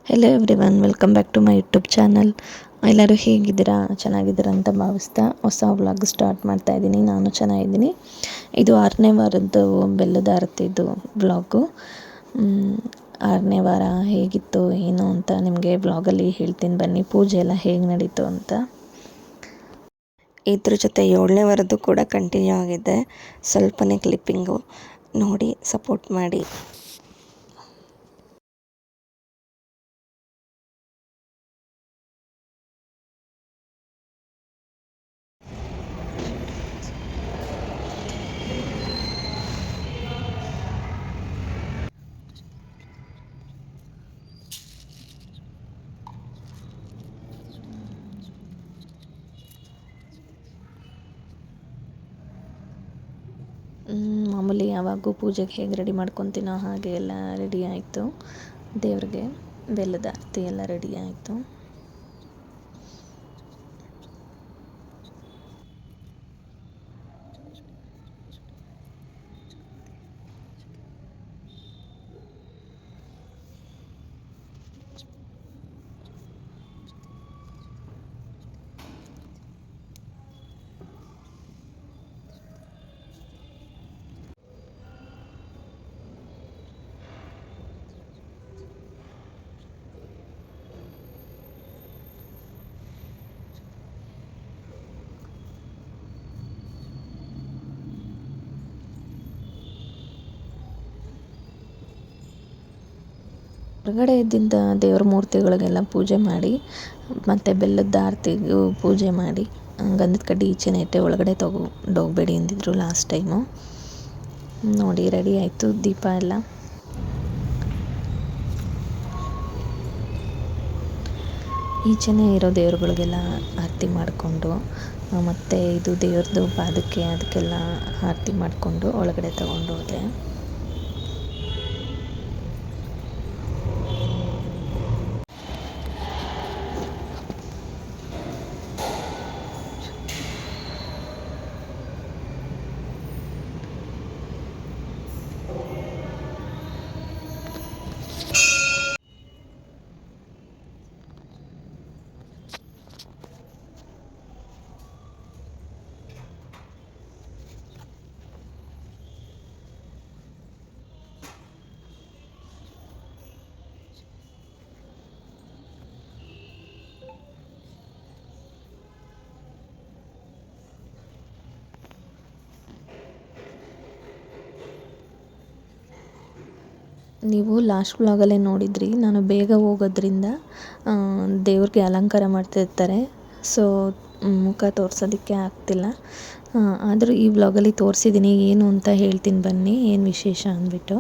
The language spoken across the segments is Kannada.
Hello everyone, welcome back to my YouTube channel. ಎಲ್ಲರೂ ಹೇಗಿದ್ದೀರಾ? ಚೆನ್ನಾಗಿದ್ದೀರಾ ಅಂತ ಭಾವಿಸ್ತಾ ಹೊಸ ವ್ಲಾಗ್ ಸ್ಟಾರ್ಟ್ ಮಾಡ್ತಾ ಇದ್ದೀನಿ. ನಾನು ಚೆನ್ನಾಗಿದ್ದೀನಿ. ಇದು 6ನೇ ವಾರದ್ದು ಬೆಲ್ಲದ ಆರತಿದು ವ್ಲಾಗು. 6ನೇ ವಾರ ಹೇಗಿತ್ತು ಏನು ಅಂತ ನಿಮಗೆ ವ್ಲಾಗಲ್ಲಿ ಹೇಳ್ತೀನಿ ಬನ್ನಿ. ಪೂಜೆ ಎಲ್ಲ ಹೇಗೆ ನಡೀತು ಅಂತ. ಇದ್ರ ಜೊತೆ 7ನೇ ವಾರದ್ದು ಕೂಡ ಕಂಟಿನ್ಯೂ ಆಗಿದೆ. ಸ್ವಲ್ಪನೇ ಕ್ಲಿಪ್ಪಿಂಗು ನೋಡಿ, ಸಪೋರ್ಟ್ ಮಾಡಿ. ಮಾಮೂಲಿ ಯಾವಾಗೂ ಪೂಜೆಗೆ ಹೇಗೆ ರೆಡಿ ಮಾಡ್ಕೊತೀನೋ ಹಾಗೆ ಎಲ್ಲ ರೆಡಿ ಆಯಿತು. ದೇವ್ರಿಗೆ ಬೆಲ್ಲದ ಆರತಿ ಎಲ್ಲ ರೆಡಿ ಆಯಿತು. ಹೊರಗಡೆ ಇದ್ದಿದ್ದ ದೇವ್ರ ಮೂರ್ತಿಗಳಿಗೆಲ್ಲ ಪೂಜೆ ಮಾಡಿ, ಮತ್ತು ಬೆಲ್ಲದ ಆರತಿಗೂ ಪೂಜೆ ಮಾಡಿ, ಗಂಧದ ಕಡ್ಡಿ ಈಚೆನೇ ಇಟ್ಟೆ, ಒಳಗಡೆ ಹೋಗಬೇಡಿ ಅಂದಿದ್ರು ಲಾಸ್ಟ್ ಟೈಮು. ನೋಡಿ ರೆಡಿ ಆಯಿತು ದೀಪ ಎಲ್ಲ. ಈಚೆನೇ ಇರೋ ದೇವ್ರುಗಳಿಗೆಲ್ಲ ಆರತಿ ಮಾಡಿಕೊಂಡು, ಮತ್ತು ಇದು ದೇವ್ರದ್ದು ಪಾದಕ್ಕೆ ಅದಕ್ಕೆಲ್ಲ ಆರತಿ ಮಾಡಿಕೊಂಡು ಒಳಗಡೆ ತಗೊಂಡು ಹೋದೆ. ನೀವು ಲಾಸ್ಟ್ ವ್ಲಾಗಲ್ಲೇ ನೋಡಿದ್ರಿ, ನಾನು ಬೇಗ ಹೋಗೋದ್ರಿಂದ ದೇವ್ರಿಗೆ ಅಲಂಕಾರ ಮಾಡ್ತಿರ್ತಾರೆ. ಸೊ ಮುಖ ತೋರಿಸೋದಕ್ಕೆ ಆಗ್ತಿಲ್ಲ. ಆದರೂ ಈ ವ್ಲಾಗಲ್ಲಿ ತೋರಿಸಿದ್ದೀನಿ. ಏನು ಅಂತ ಹೇಳ್ತೀನಿ ಬನ್ನಿ, ಏನು ವಿಶೇಷ ಅಂದ್ಬಿಟ್ಟು.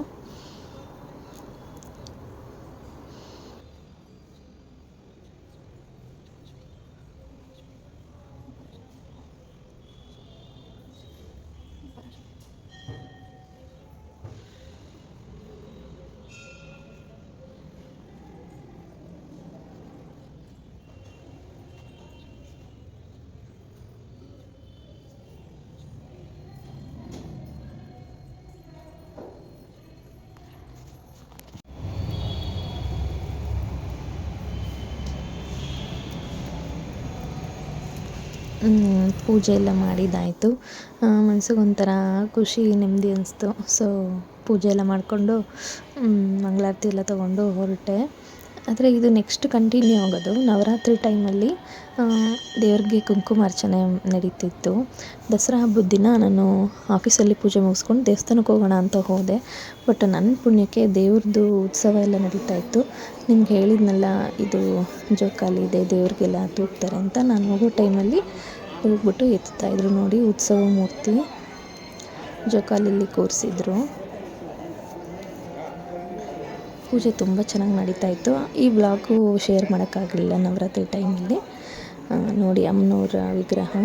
ಪೂಜೆ ಎಲ್ಲ ಮಾಡಿದ್ದಾಯಿತು. ಮನಸ್ಸಿಗೊಂಥರ ಖುಷಿ, ನೆಮ್ಮದಿ ಅನಿಸ್ತು. ಸೊ ಪೂಜೆ ಎಲ್ಲ ಮಾಡಿಕೊಂಡು ಮಂಗಳಾರತಿ ಎಲ್ಲ ತೊಗೊಂಡು ಹೊರಟೆ. ಆದರೆ ಇದು ನೆಕ್ಸ್ಟ್ ಕಂಟಿನ್ಯೂ ಆಗೋದು ನವರಾತ್ರಿ ಟೈಮಲ್ಲಿ. ದೇವ್ರಿಗೆ ಕುಂಕುಮಾರ್ಚನೆ ನಡೀತಿತ್ತು. ದಸರಾ ಹಬ್ಬದ ದಿನ ನಾನು ಆಫೀಸಲ್ಲಿ ಪೂಜೆ ಮುಗಿಸ್ಕೊಂಡು ದೇವಸ್ಥಾನಕ್ಕೆ ಹೋಗೋಣ ಅಂತ ಹೋದೆ. ಬಟ್ ನನ್ನ ಪುಣ್ಯಕ್ಕೆ ದೇವ್ರದ್ದು ಉತ್ಸವ ಎಲ್ಲ ನಡೀತಾ ಇತ್ತು. ನಿಮ್ಗೆ ಹೇಳಿದ್ನಲ್ಲ, ಇದು ಜೋಕಾಲಿ ಇದೆ, ದೇವ್ರಿಗೆಲ್ಲ ತೂಗ್ತಾರೆ ಅಂತ. ನಾನು ಹೋಗೋ ಟೈಮಲ್ಲಿ ಹೋಗ್ಬಿಟ್ಟು ಎತ್ತಾಯಿದ್ರು ನೋಡಿ, ಉತ್ಸವ ಮೂರ್ತಿ ಜೋಕಾಲಿಯಲ್ಲಿ ಕೂರಿಸಿದ್ರು. ಪೂಜೆ ತುಂಬ ಚೆನ್ನಾಗಿ ನಡೀತಾ ಇತ್ತು. ಈ ವ್ಲಾಗು ಶೇರ್ ಮಾಡೋಕ್ಕಾಗಲಿಲ್ಲ ನವರಾತ್ರಿ ಟೈಮಲ್ಲಿ. ನೋಡಿ ಅಮ್ಮನವರ ವಿಗ್ರಹ.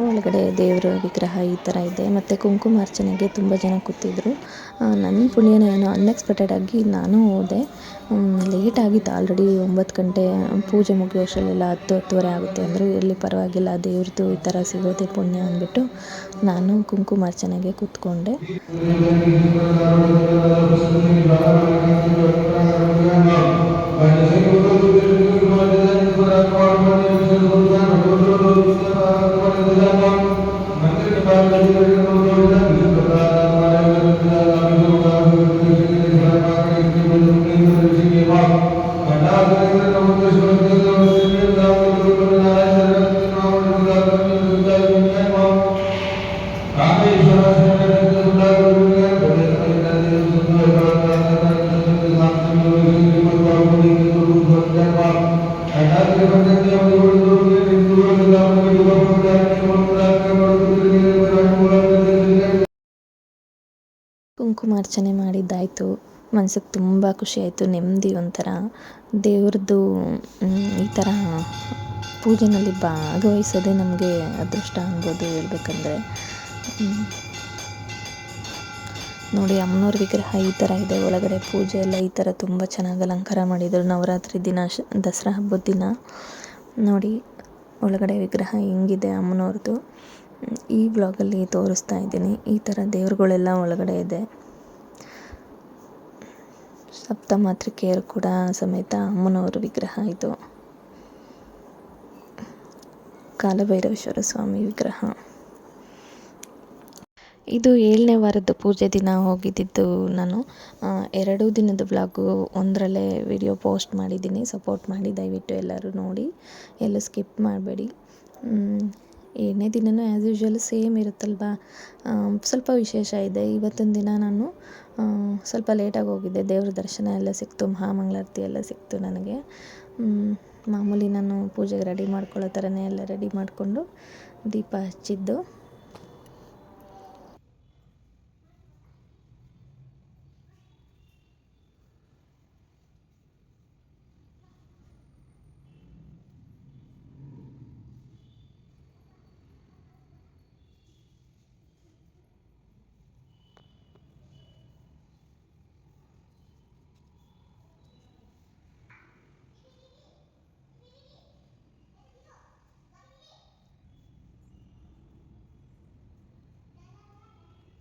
ಒಳಗಡೆ ದೇವರ ವಿಗ್ರಹ ಈ ಥರ ಇದೆ. ಮತ್ತು ಕುಂಕುಮಾರ್ಚನೆಗೆ ತುಂಬ ಜನ ಕೂತಿದ್ರು. ನನ್ನ ಪುಣ್ಯನ ಏನೋ ಅನ್ಎಕ್ಸ್ಪೆಕ್ಟೆಡಾಗಿ ನಾನು ಹೋದೆ. ಲೇಟ್ ಆಗಿತ್ತು, ಆಲ್ರೆಡಿ 9 ಗಂಟೆ ಪೂಜೆ ಮುಗಿಯೋಷ್ಟರಲ್ಲೆಲ್ಲ 10-10:30 ಆಗುತ್ತೆ ಅಂದರು. ಇರಲಿ ಪರವಾಗಿಲ್ಲ, ದೇವ್ರದ್ದು ಈ ಥರ ಸಿಗೋದೇ ಪುಣ್ಯ ಅಂದ್ಬಿಟ್ಟು ನಾನು ಕುಂಕುಮಾರ್ಚನೆಗೆ ಕೂತ್ಕೊಂಡೆ. ಕುಂಕುಮಾರ್ಚನೆ ಮಾಡಿದ್ದಾಯಿತು. ಮನ್ಸಿಗೆ ತುಂಬ ಖುಷಿಯಾಯಿತು, ನೆಮ್ಮದಿ ಒಂಥರ. ದೇವ್ರದ್ದು ಈ ಥರ ಪೂಜೆನಲ್ಲಿ ಭಾಗವಹಿಸೋದೇ ನಮಗೆ ಅದೃಷ್ಟ ಅನ್ಬೋದು ಹೇಳ್ಬೇಕಂದ್ರೆ. ನೋಡಿ, ಅಮ್ಮನವ್ರ ವಿಗ್ರಹ ಈ ಥರ ಇದೆ. ಒಳಗಡೆ ಪೂಜೆ ಎಲ್ಲ ಈ ಥರ ತುಂಬ ಚೆನ್ನಾಗಿ ಅಲಂಕಾರ ಮಾಡಿದರು. ನವರಾತ್ರಿ ದಿನ, ದಸರಾ ಹಬ್ಬದ ದಿನ ನೋಡಿ ಒಳಗಡೆ ವಿಗ್ರಹ ಹೆಂಗಿದೆ ಅಮ್ಮನವ್ರದ್ದು. ಈ ವ್ಲಾಗಲ್ಲಿ ತೋರಿಸ್ತಾ ಇದ್ದೀನಿ. ಈ ಥರ ದೇವ್ರುಗಳೆಲ್ಲ ಒಳಗಡೆ ಇದೆ. ಸಪ್ತಮಾತೃಕೆಯರು ಕೂಡ ಸಮೇತ ಅಮ್ಮನವ್ರ ವಿಗ್ರಹ ಇದು. ಕಾಲಭೈರವೇಶ್ವರ ಸ್ವಾಮಿ ವಿಗ್ರಹ ಇದು 7ನೇ ವಾರದ ಪೂಜೆ ದಿನ ಹೋಗಿದ್ದಿದ್ದು ನಾನು. 2 ದಿನದ ವ್ಲಾಗು ಒಂದರಲ್ಲೇ ವಿಡಿಯೋ ಪೋಸ್ಟ್ ಮಾಡಿದ್ದೀನಿ. ಸಪೋರ್ಟ್ ಮಾಡಿ ದಯವಿಟ್ಟು ಎಲ್ಲರೂ ನೋಡಿ, ಎಲ್ಲೂ ಸ್ಕಿಪ್ ಮಾಡಬೇಡಿ. 7ನೇ ದಿನವೂ ಆ್ಯಸ್ ಯೂಶ್ವಲ್ ಸೇಮ್ ಇರುತ್ತಲ್ವ. ಸ್ವಲ್ಪ ವಿಶೇಷ ಇದೆ. ಇವತ್ತಿನ ದಿನ ನಾನು ಸ್ವಲ್ಪ ಲೇಟಾಗಿ ಹೋಗಿದ್ದೆ. ದೇವ್ರ ದರ್ಶನ ಎಲ್ಲ ಸಿಕ್ತು, ಮಹಾಮಂಗಳಾರತಿ ಎಲ್ಲ ಸಿಕ್ತು ನನಗೆ. ಮಾಮೂಲಿ ನಾನು ಪೂಜೆಗೆ ರೆಡಿ ಮಾಡ್ಕೊಳ್ಳೋ ಥರನೇ ಎಲ್ಲ ರೆಡಿ ಮಾಡಿಕೊಂಡು ದೀಪ ಹಚ್ಚಿದ್ದು.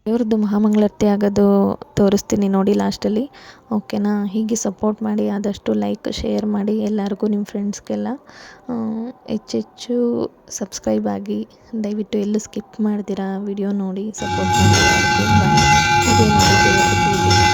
ದೇವ್ರದ್ದು ಮಹಾಮಂಗಳಾರತಿ ಆಗೋದು ತೋರಿಸ್ತೀನಿ ನೋಡಿ ಲಾಸ್ಟಲ್ಲಿ, ಓಕೆನಾ? ಹೀಗೆ ಸಪೋರ್ಟ್ ಮಾಡಿ, ಆದಷ್ಟು ಲೈಕ್ ಶೇರ್ ಮಾಡಿ ಎಲ್ಲರಿಗೂ, ನಿಮ್ಮ ಫ್ರೆಂಡ್ಸ್ಗೆಲ್ಲ ಹೆಚ್ಚೆಚ್ಚು ಸಬ್ಸ್ಕ್ರೈಬ್ ಆಗಿ. ದಯವಿಟ್ಟು ಎಲ್ಲೂ ಸ್ಕಿಪ್ ಮಾಡ್ದಿರಾ ವಿಡಿಯೋ ನೋಡಿ ಸಪೋರ್ಟ್ ಮಾಡಿ. ಇದೇ ನೋಡಿ ದೇವ್ರ ಪೂಜೆ.